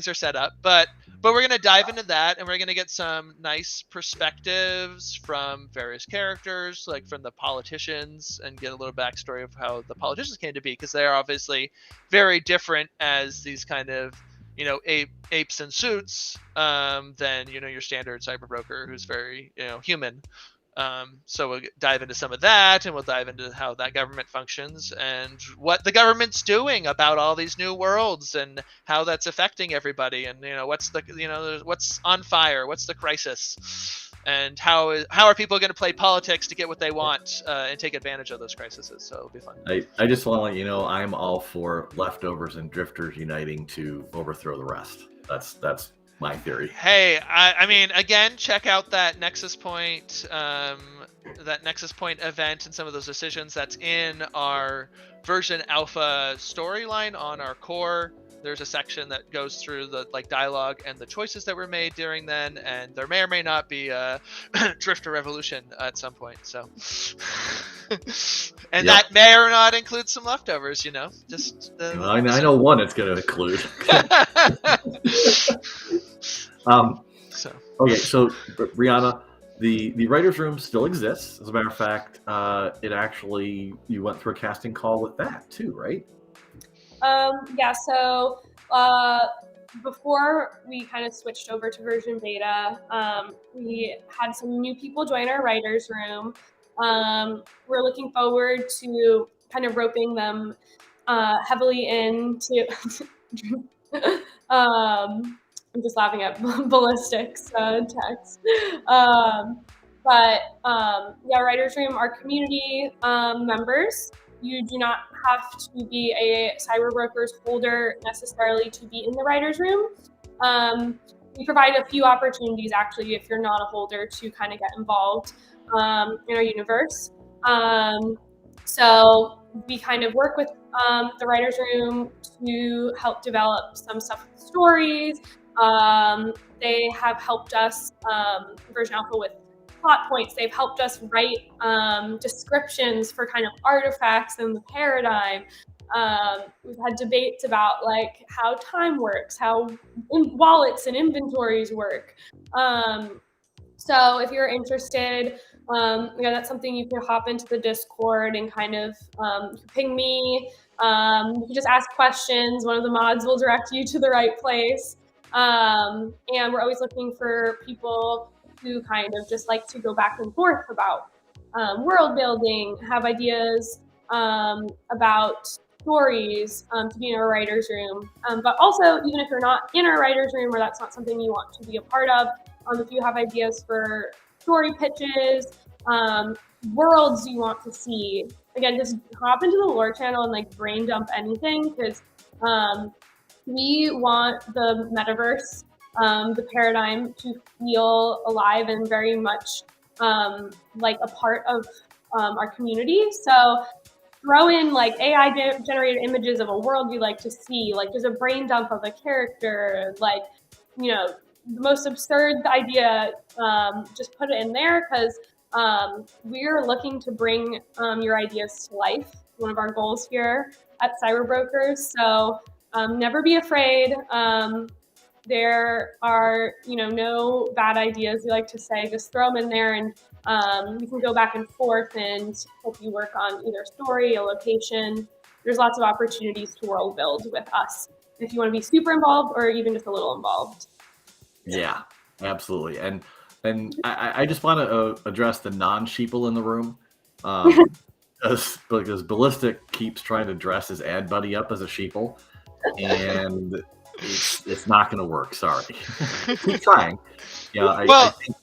are set up, but we're gonna dive into that, and we're gonna get some nice perspectives from various characters, like from the politicians, and get a little backstory of how the politicians came to be, because they are obviously very different as these kind of apes in suits than your standard cyberbroker who's very human. So we'll dive into some of that, and we'll dive into how that government functions and what the government's doing about all these new worlds and how that's affecting everybody, and what's on fire, what's the crisis, and how are people going to play politics to get what they want and take advantage of those crises. So it'll be fun. I just want to let you know I'm all for leftovers and drifters uniting to overthrow the rest. That's my theory. Hey, I mean, again, check out that Nexus Point event and some of those decisions that's in our version alpha storyline on our core. There's a section that goes through the dialogue and the choices that were made during then, and there may or may not be a drifter revolution at some point. So, and that may or not include some leftovers. Just I know one it's going to include. Okay, so Brianna, the writer's room still exists. As a matter of fact, you went through a casting call with that too, right? Yeah, so before we kind of switched over to version beta, we had some new people join our writer's room. We're looking forward to kind of roping them heavily into I'm just laughing at ballistics text. Writer's room, our community members. You do not have to be a CyberBrokers holder necessarily to be in the writer's room. We provide a few opportunities, actually, if you're not a holder, to kind of get involved in our universe. So we kind of work with the writer's room to help develop some stuff with stories. They have helped us, version alpha, with plot points. They've helped us write descriptions for kind of artifacts in the paradigm. We've had debates about how time works, how wallets and inventories work. So if you're interested, that's something you can hop into the Discord and kind of ping me. You can just ask questions. One of the mods will direct you to the right place. And we're always looking for people who kind of just like to go back and forth about world building, have ideas about stories to be in our writer's room. But also, even if you're not in our writer's room or that's not something you want to be a part of, if you have ideas for story pitches, worlds you want to see, again, just hop into the lore channel and brain dump anything, because we want the metaverse, the paradigm, to feel alive and very much like a part of our community. So throw in like AI generated images of a world you like to see, like there's a brain dump of a character, like, you know, the most absurd idea, just put it in there, because we're looking to bring your ideas to life. One of our goals here at CyberBrokers. So never be afraid. There are, you know, no bad ideas, we like to say. Just throw them in there, and we can go back and forth and help you work on either story, a location. There's lots of opportunities to world build with us if you want to be super involved or even just a little involved. Yeah, absolutely. And I just want to address the non-sheeple in the room, because Ballistic keeps trying to dress his ad buddy up as a sheeple, and it's not going to work. Sorry. Keep trying. Yeah. Well, I think,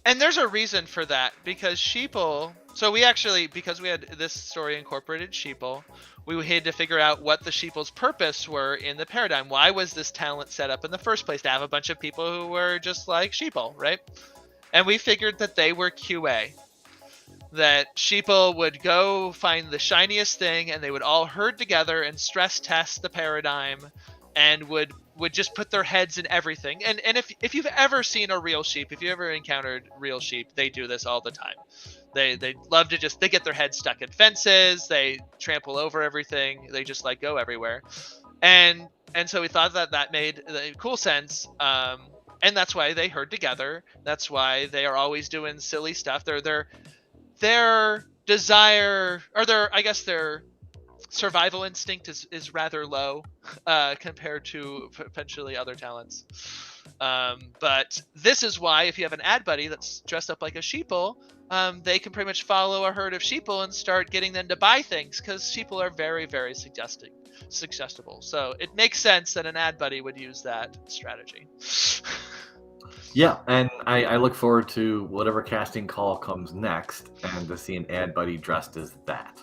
and there's a reason for that, because sheeple. So we actually, because we had this story incorporated sheeple, we had to figure out what the sheeple's purpose were in the paradigm. Why was this talent set up in the first place? To have a bunch of people who were just like sheeple, right? And we figured that they were QA. That sheeple would go find the shiniest thing, and they would all herd together and stress test the paradigm, and would just put their heads in everything. And if you've ever seen a real sheep, if you ever encountered real sheep, they do this all the time. They love to they get their heads stuck in fences, they trample over everything, they just like go everywhere. And so we thought that made cool sense. And that's why they herd together. That's why they are always doing silly stuff. Their desire, or their survival instinct is rather low compared to potentially other talents. But this is why if you have an ad buddy that's dressed up like a sheeple, they can pretty much follow a herd of sheeple and start getting them to buy things, because sheeple are very, very suggestible. So it makes sense that an ad buddy would use that strategy. yeah, and I look forward to whatever casting call comes next, and to see an ad buddy dressed as that.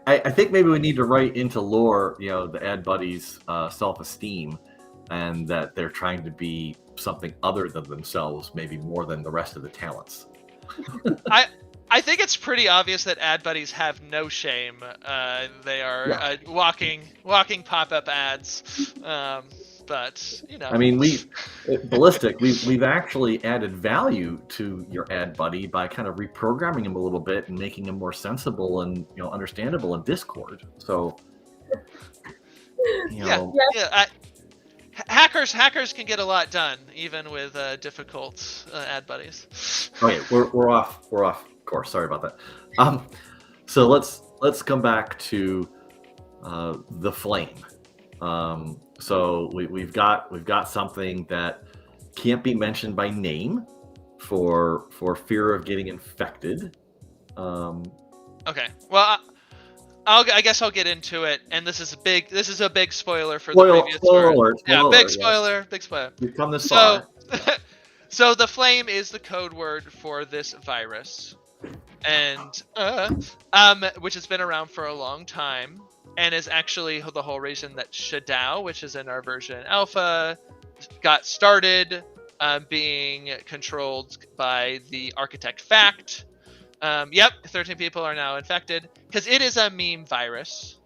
I think maybe we need to write into lore, the ad buddies' self-esteem, and that they're trying to be something other than themselves, maybe more than the rest of the talents. I think it's pretty obvious that ad buddies have no shame. They are walking pop-up ads. But I mean, Ballistic, we've actually added value to your ad buddy by kind of reprogramming him a little bit and making him more sensible and understandable in Discord. So hackers can get a lot done even with difficult ad buddies. Okay, we're off course. Sorry about that. So let's come back to the flame. So we've got something that can't be mentioned by name for fear of getting infected. Okay. Well, I guess I'll get into it, and this is a big spoiler for the previous story. Big spoiler. We've come this far. So the flame is the code word for this virus, and which has been around for a long time. And is actually the whole reason that Shadow, which is in our version alpha, got started being controlled by the architect Fact. 13 people are now infected because it is a meme virus.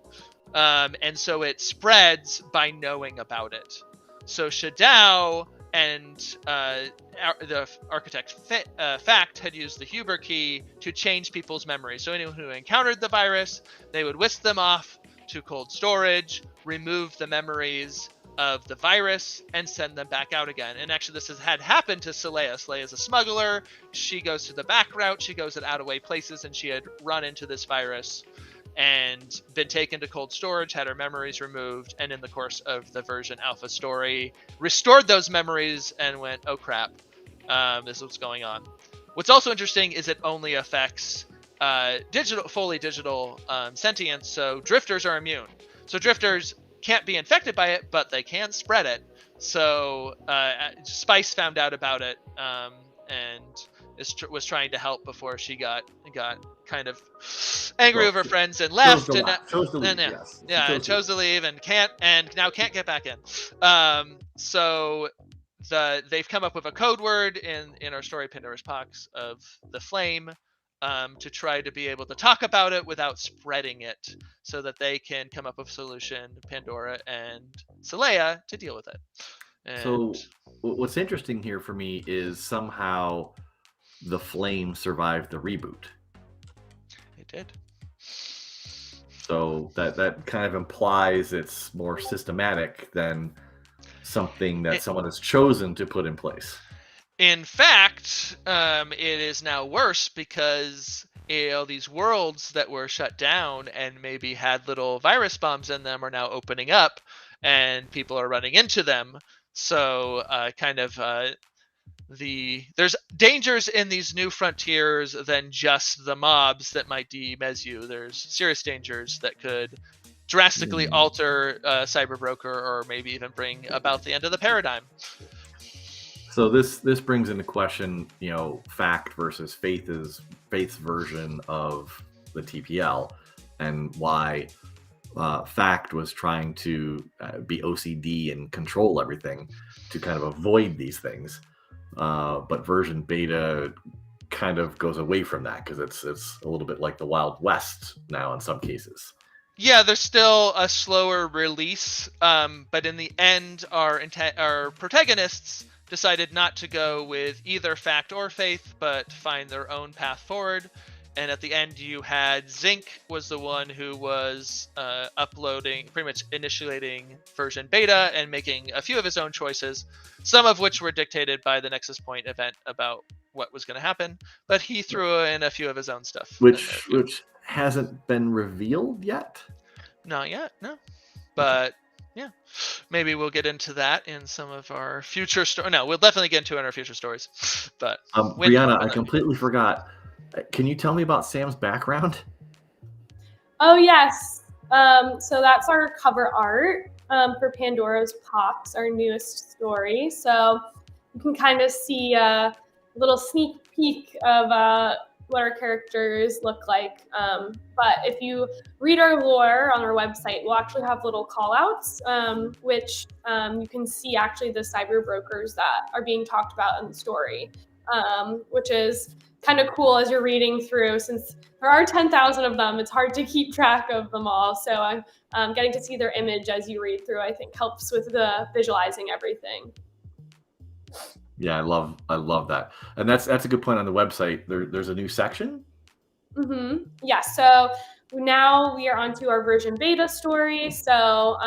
And so it spreads by knowing about it. So Shadow and the architect Fact had used the Huber key to change people's memories. So anyone who encountered the virus, they would whisk them off to cold storage, remove the memories of the virus, and send them back out again. And actually this had happened to Saleya. Saleya is a smuggler. She goes to the back route. She goes in out-of-way places, and she had run into this virus and been taken to cold storage, had her memories removed, and in the course of the version alpha story, restored those memories and went, oh crap, this is what's going on. What's also interesting is it only affects fully digital sentience, so drifters are immune. So drifters can't be infected by it, but they can spread it. So Spice found out about it and was trying to help before she got kind of angry with her friends and left. Chose to leave and now can't get back in. So they've come up with a code word in our story, Pandora's Box, of the flame, to try to be able to talk about it without spreading it, so that they can come up with a solution, Pandora and Saleya, to deal with it. And So what's interesting here for me is somehow the flame survived the reboot. it did. So that kind of implies it's more systematic than something that someone has chosen to put in place. In fact, it is now worse because these worlds that were shut down and maybe had little virus bombs in them are now opening up, and people are running into them. So there's dangers in these new frontiers than just the mobs that might demez you. There's serious dangers that could drastically alter CyberBroker, or maybe even bring about the end of the paradigm. So this brings into question, fact versus faith's version of the TPL, and why fact was trying to be OCD and control everything to kind of avoid these things. But version beta kind of goes away from that because it's a little bit like the Wild West now in some cases. Yeah, there's still a slower release, but in the end, our protagonists decided not to go with either fact or faith, but find their own path forward. And at the end, you had Zinc was the one who was uploading, pretty much initiating version beta and making a few of his own choices, some of which were dictated by the Nexus Point event about what was going to happen. But he threw in a few of his own stuff. Which hasn't been revealed yet? Not yet, no. But yeah, maybe we'll get into that in some of our future stories. No, we'll definitely get into it in our future stories. But Brianna, I completely forgot. Can you tell me about Sam's background? Oh, yes. So that's our cover art for Pandora's Box, our newest story. So you can kind of see a little sneak peek of what our characters look like. But if you read our lore on our website, we'll actually have little call outs, which you can see actually the CyberBrokers that are being talked about in the story, which is kind of cool as you're reading through. Since there are 10,000 of them, it's hard to keep track of them all. So I'm getting to see their image as you read through, I think helps with the visualizing everything. Yeah, I love that. And that's a good point on the website. There's a new section? Mm-hmm. Yeah, so now we are onto our version beta story. So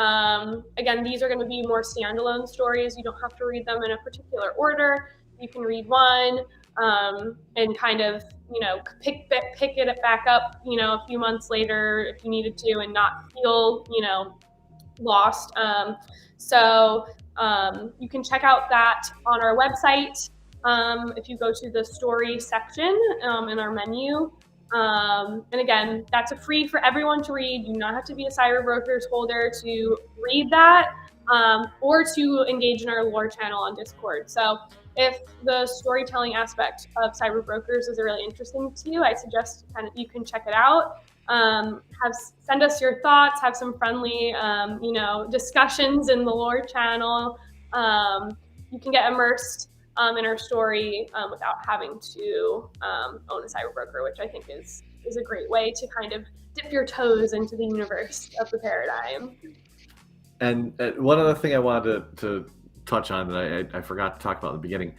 again, these are going to be more standalone stories. You don't have to read them in a particular order. You can read one and kind of, pick it back up, a few months later if you needed to, and not feel, lost. So you can check out that on our website. If you go to the story section in our menu. And again, that's free for everyone to read. You do not have to be a CyberBrokers holder to read that or to engage in our lore channel on Discord. So if the storytelling aspect of CyberBrokers is really interesting to you, I suggest you can check it out. Send us your thoughts, have some friendly, discussions in the lore channel. You can get immersed in our story without having to own a cyberbroker, which I think is a great way to kind of dip your toes into the universe of the paradigm. And one other thing I wanted to touch on that I forgot to talk about at the beginning,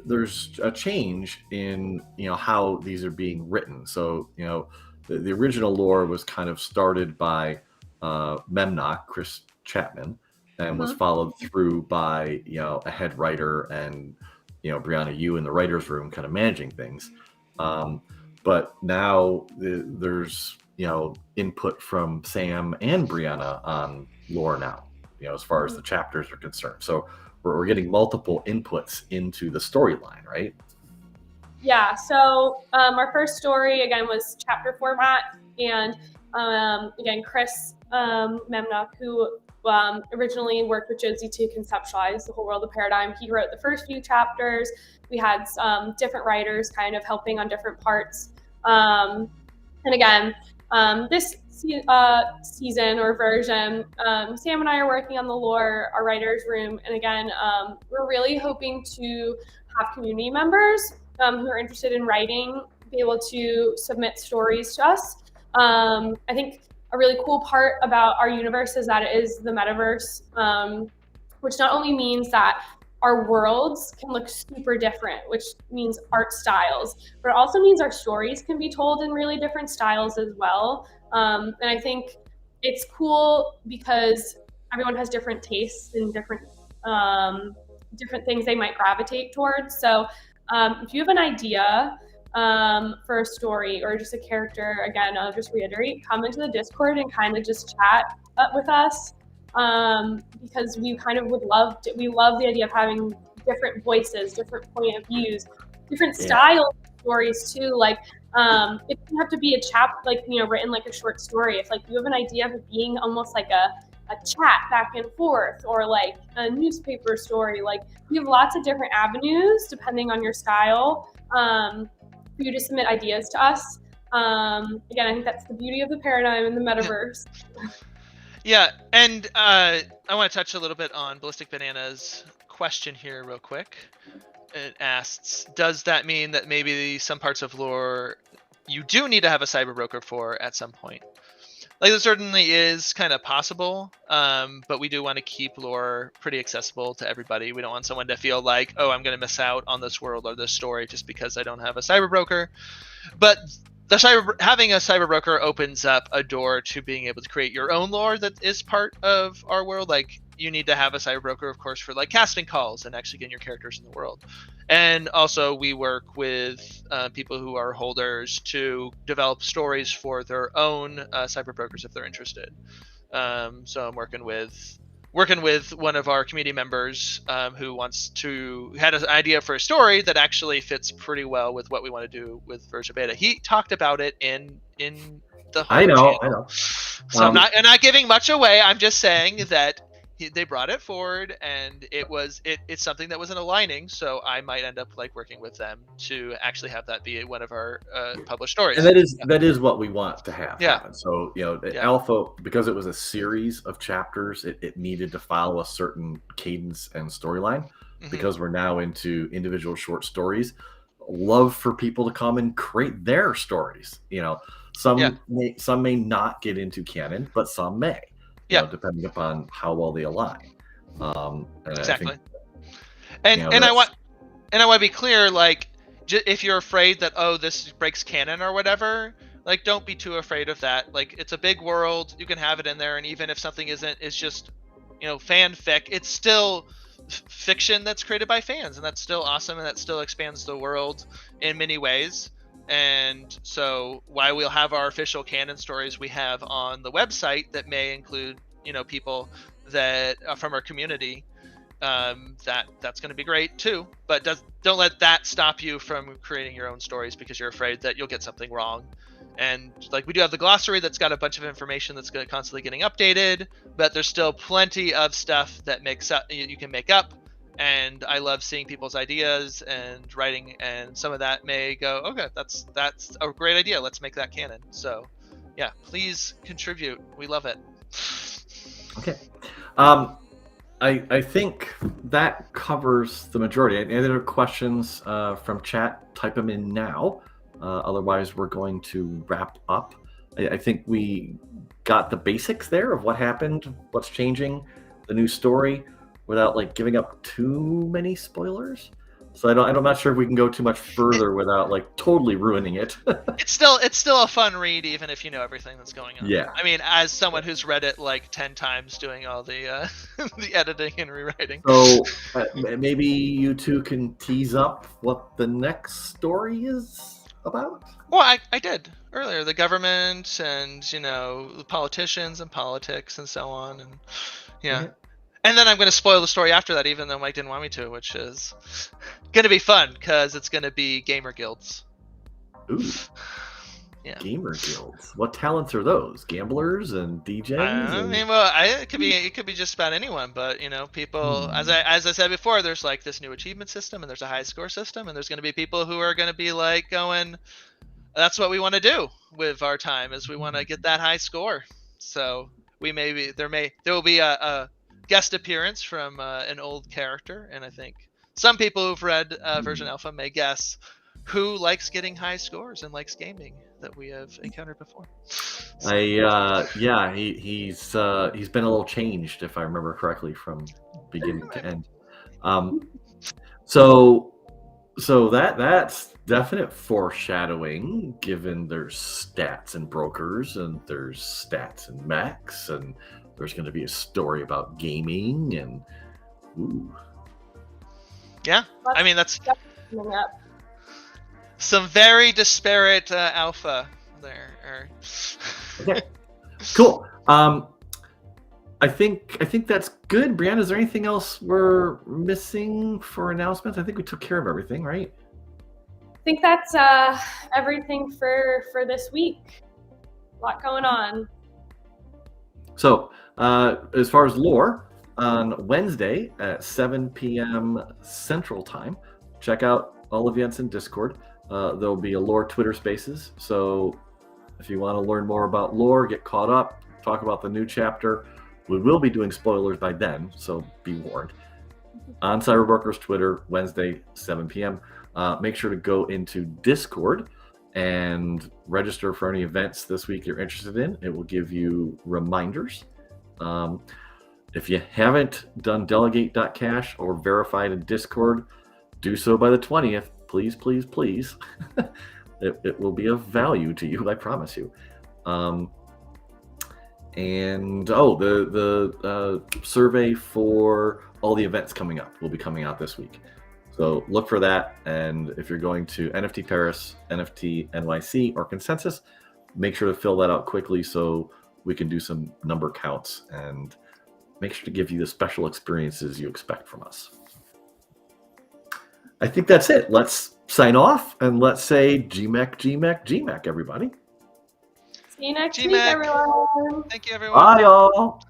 there's a change in how these are being written. So the original lore was kind of started by Memnock, Chris Chapman, and was followed through by a head writer and Brianna, you in the writer's room kind of managing things. But now there's input from Sam and Brianna on lore now, as far as the chapters are concerned. So we're getting multiple inputs into the storyline, right? Yeah. So our first story again was chapter format, and again Chris Memnock, who originally worked with Josie to conceptualize the whole world of paradigm. He wrote the first few chapters. We had different writers kind of helping on different parts. And again, this season or version, Sam and I are working on the lore, our writer's room. And again, we're really hoping to have community members who are interested in writing be able to submit stories to us. I think a really cool part about our universe is that it is the metaverse, which not only means that our worlds can look super different, which means art styles, but it also means our stories can be told in really different styles as well. And I think it's cool because everyone has different tastes and different things they might gravitate towards. So if you have an idea for a story or just a character, again, I'll just reiterate, come into the Discord and kind of just chat with us, because we kind of we love the idea of having different voices, different point of views, different styles of stories too. Like it doesn't have to be a written like a short story. If like you have an idea of it being almost like a chat back and forth, or like a newspaper story, like we have lots of different avenues depending on your style, for you to submit ideas to us. Again, I think that's the beauty of the paradigm in the metaverse. Yeah, and I want to touch a little bit on Ballistic Banana's question here real quick. It asks, does that mean that maybe some parts of lore you do need to have a cyberbroker for at some point? Like, it certainly is kind of possible, but we do want to keep lore pretty accessible to everybody. We don't want someone to feel like, oh, I'm going to miss out on this world or this story just because I don't have a cyberbroker. But having a cyberbroker opens up a door to being able to create your own lore that is part of our world. Like, you need to have a cyberbroker, of course, for like casting calls and actually getting your characters in the world. And also we work with people who are holders to develop stories for their own cyberbrokers if they're interested. So I'm working with one of our community members who had an idea for a story that actually fits pretty well with what we want to do with version beta. He talked about it in the home channel. I know. So I'm not giving much away. I'm just saying that they brought it forward, and it's something that wasn't aligning. So I might end up like working with them to actually have that be one of our published stories. And that is what we want to have happen. So Alpha, because it was a series of chapters, it needed to follow a certain cadence and storyline. Because we're now into individual short stories, love for people to come and create their stories. Some may not get into canon, but some may. Depending upon how well they align. Exactly. I want to be clear, like, if you're afraid that, oh, this breaks canon or whatever, like, don't be too afraid of that. Like, it's a big world, you can have it in there, and even if something is just, fanfic, it's still fiction that's created by fans, and that's still awesome, and that still expands the world in many ways. And so while we'll have our official canon stories we have on the website that may include, people that are from our community, that's going to be great too. But don't let that stop you from creating your own stories because you're afraid that you'll get something wrong. And like, we do have the glossary that's got a bunch of information that's constantly getting updated, but there's still plenty of stuff that you can make up. And I love seeing people's ideas and writing, and some of that may go, okay, that's a great idea. Let's make that canon. So, yeah, please contribute. We love it. Okay. I think that covers the majority. Any other questions from chat? Type them in now. Otherwise, we're going to wrap up. I think we got the basics there of what happened, what's changing, the new story, without like giving up too many spoilers. So I'm not sure if we can go too much further without like totally ruining it. It's still a fun read, even if you know everything that's going on. Yeah. I mean, as someone who's read it like 10 times, doing all the the editing and rewriting. So maybe you two can tease up what the next story is about. Well, I did earlier. The government and the politicians and politics and so on, and Okay. And then I'm going to spoil the story after that, even though Mike didn't want me to, which is going to be fun because it's going to be gamer guilds. Ooh. Yeah. Gamer guilds. What talents are those? Gamblers and DJs? It could be just about anyone, but people. As I said before, there's like this new achievement system, and there's a high score system, and there's going to be people who are going to be like going, that's what we want to do with our time, is we want to get that high score. So there will be a guest appearance from an old character, and I think some people who've read version alpha may guess who likes getting high scores and likes gaming that we have encountered before. So, yeah, he's been a little changed, if I remember correctly, from beginning to end. So that's definite foreshadowing, given there's stats and brokers and there's stats and mechs, and there's going to be a story about gaming and ooh. Yeah, I mean that's coming up. some very disparate alpha there. Okay, cool. I think that's good. Brianna, is there anything else we're missing for announcements? I think we took care of everything, right? I think that's everything for this week. A lot going on. So as far as lore, on Wednesday at 7 p.m. Central Time, check out all events in Discord. There'll be a lore Twitter Spaces. So if you want to learn more about lore, get caught up, talk about the new chapter, we will be doing spoilers by then, so be warned. On CyberBrokers Twitter, Wednesday, 7 p.m. Make sure to go into Discord and register for any events this week you're interested in. It will give you reminders. If you haven't done delegate.cash or verified in Discord, do so by the 20th. Please, please, please. It will be of value to you, I promise you. And the survey for all the events coming up will be coming out this week. So look for that. And if you're going to NFT Paris, NFT NYC, or Consensus, make sure to fill that out quickly so we can do some number counts and make sure to give you the special experiences you expect from us. I think that's it. Let's sign off and let's say GMAC, GMAC, GMAC, everybody. See you next week, GMAC. everyone. Thank you, everyone. Bye, y'all.